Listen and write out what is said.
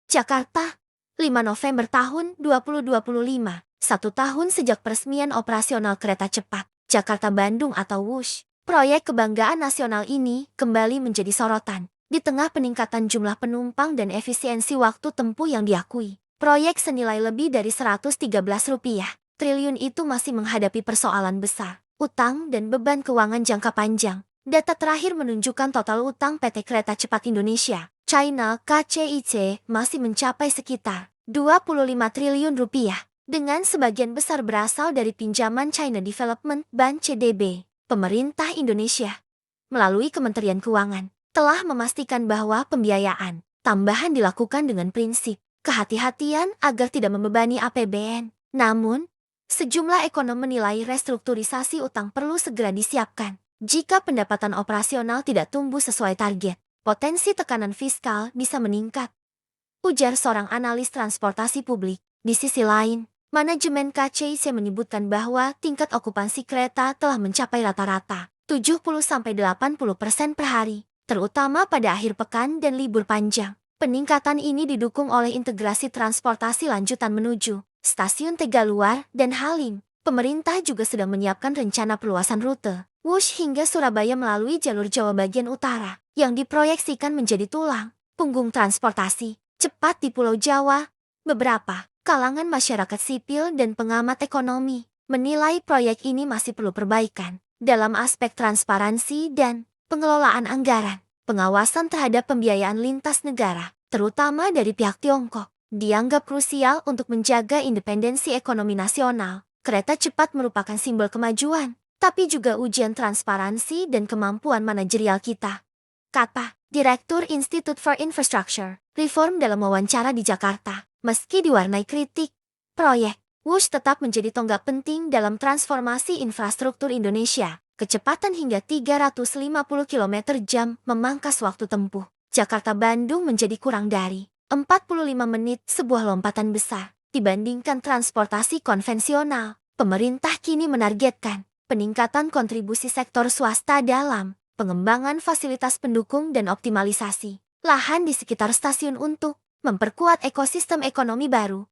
Jakarta, 5 November tahun 2025. 1 tahun sejak peresmian operasional kereta cepat Jakarta-Bandung atau WUSH. Proyek kebanggaan nasional ini kembali menjadi sorotan. Di tengah peningkatan jumlah penumpang dan efisiensi waktu tempuh yang diakui, proyek senilai lebih dari Rp113 triliun itu masih menghadapi persoalan besar, utang dan beban keuangan jangka panjang. Data terakhir menunjukkan total utang PT Kereta Cepat Indonesia China KCIC masih mencapai sekitar Rp25 triliun, dengan sebagian besar berasal dari pinjaman China Development Bank CDB. Pemerintah Indonesia, melalui Kementerian Keuangan, telah memastikan bahwa pembiayaan tambahan dilakukan dengan prinsip kehati-hatian agar tidak membebani APBN. Namun, sejumlah ekonom menilai restrukturisasi utang perlu segera disiapkan. Jika pendapatan operasional tidak tumbuh sesuai target, potensi tekanan fiskal bisa meningkat, ujar seorang analis transportasi publik. Di sisi lain, manajemen KCIC menyebutkan bahwa tingkat okupansi kereta telah mencapai rata-rata 70-80% per hari, terutama pada akhir pekan dan libur panjang. Peningkatan ini didukung oleh integrasi transportasi lanjutan menuju stasiun Tegaluar dan Halim. Pemerintah juga sedang menyiapkan rencana perluasan rute WUSH hingga Surabaya melalui jalur Jawa bagian utara, yang diproyeksikan menjadi tulang punggung transportasi cepat di Pulau Jawa. Beberapa kalangan masyarakat sipil dan pengamat ekonomi menilai proyek ini masih perlu perbaikan dalam aspek transparansi dan pengelolaan anggaran. Pengawasan terhadap pembiayaan lintas negara, terutama dari pihak Tiongkok, dianggap krusial untuk menjaga independensi ekonomi nasional. Kereta cepat merupakan simbol kemajuan, tapi juga ujian transparansi dan kemampuan manajerial kita, kata Direktur Institute for Infrastructure Reform dalam wawancara di Jakarta. Meski diwarnai kritik, proyek WUSH tetap menjadi tonggak penting dalam transformasi infrastruktur Indonesia. Kecepatan hingga 350 km/jam memangkas waktu tempuh Jakarta-Bandung menjadi kurang dari 45 menit, sebuah lompatan besar dibandingkan transportasi konvensional. Pemerintah kini menargetkan peningkatan kontribusi sektor swasta dalam pengembangan fasilitas pendukung dan optimalisasi lahan di sekitar stasiun untuk memperkuat ekosistem ekonomi baru.